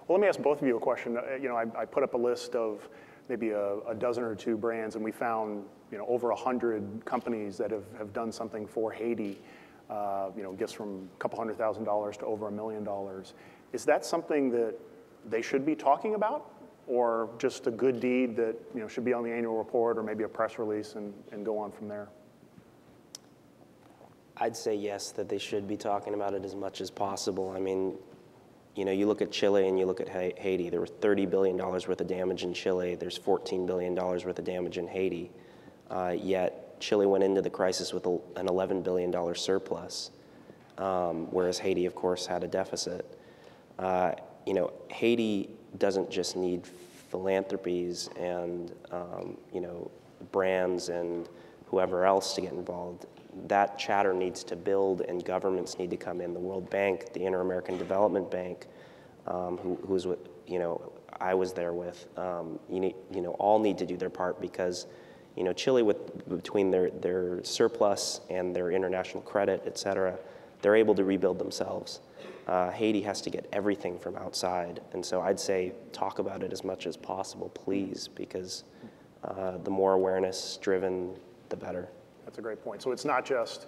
Well, let me ask both of you a question. I put up a list of maybe a dozen or two brands, and we found over 100 companies that have done something for Haiti. Gifts from a couple $100,000 to over $1 million. Is that something that they should be talking about, or just a good deed that should be on the annual report, or maybe a press release and go on from there? I'd say yes, that they should be talking about it as much as possible. I mean, you look at Chile and you look at Haiti. There was $30 billion worth of damage in Chile. There's $14 billion worth of damage in Haiti. Yet Chile went into the crisis with an $11 billion surplus, whereas Haiti, of course, had a deficit. Haiti doesn't just need philanthropies and brands and whoever else to get involved. That chatter needs to build, and governments need to come in. The World Bank, the Inter-American Development Bank, who's what I was there with. All need to do their part, because Chile, between their surplus and their international credit, et cetera, they're able to rebuild themselves. Haiti has to get everything from outside, and so I'd say talk about it as much as possible, please, because the more awareness driven, the better. That's a great point. So it's not just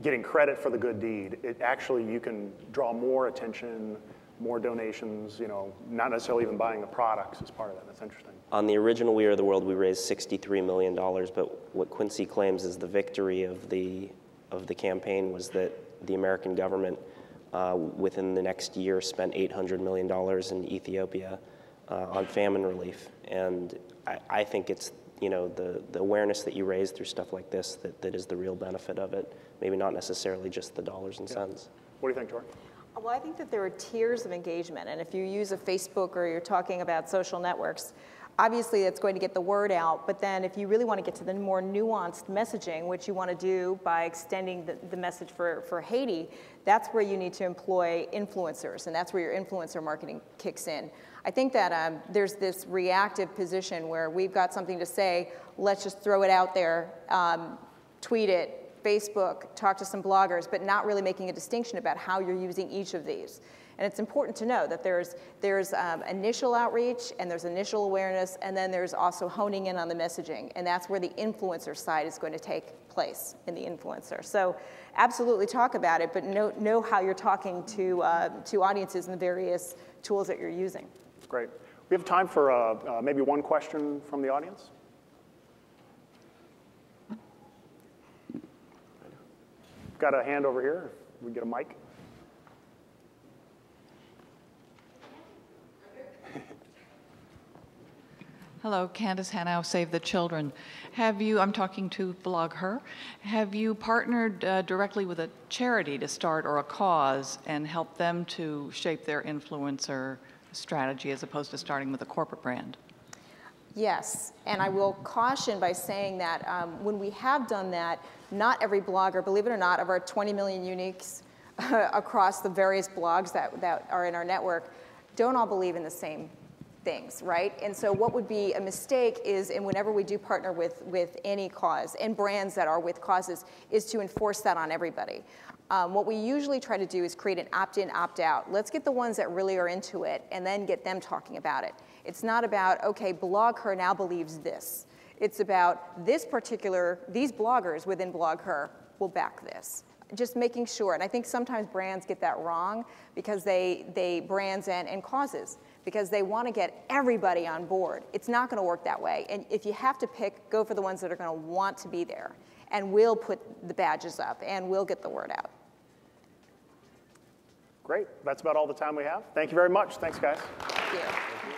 getting credit for the good deed. It actually, you can draw more attention, more donations, not necessarily even buying the products as part of that. That's interesting. On the original We Are the World, we raised $63 million, but what Quincy claims is the victory of the campaign was that the American government, within the next year, spent $800 million in Ethiopia on famine relief. And I think it's the awareness that you raise through stuff like this that is the real benefit of it, maybe not necessarily just the dollars and cents. What do you think, Jory? Well, I think that there are tiers of engagement, and if you use a Facebook or you're talking about social networks, obviously it's going to get the word out, but then if you really want to get to the more nuanced messaging, which you want to do by extending the message for Haiti, that's where you need to employ influencers, and that's where your influencer marketing kicks in. I think that there's this reactive position where we've got something to say, let's just throw it out there, tweet it, Facebook, talk to some bloggers, but not really making a distinction about how you're using each of these. And it's important to know that there's initial outreach, and there's initial awareness, and then there's also honing in on the messaging, and that's where the influencer side is going to take place in the influencer. So absolutely talk about it, but know how you're talking to audiences and the various tools that you're using. Great. We have time for maybe one question from the audience. Got a hand over here. If we get a mic. Hello, Candace Hanau, Save the Children. I'm talking to BlogHer. Have you partnered directly with a charity to start, or a cause, and help them to shape their influencer strategy as opposed to starting with a corporate brand? Yes, and I will caution by saying that when we have done that, not every blogger, believe it or not, of our 20 million uniques across the various blogs that are in our network, don't all believe in the same things, right? And so what would be a mistake is, and whenever we do partner with any cause, and brands that are with causes, is to enforce that on everybody. What we usually try to do is create an opt-in, opt-out. Let's get the ones that really are into it, and then get them talking about it. It's not about, okay, BlogHer now believes this. It's about these bloggers within BlogHer will back this. Just making sure, and I think sometimes brands get that wrong, because brands and causes, because they want to get everybody on board. It's not going to work that way. And if you have to pick, go for the ones that are going to want to be there, and we'll put the badges up, and we'll get the word out. Great. That's about all the time we have. Thank you very much. Thanks, guys. Thank you.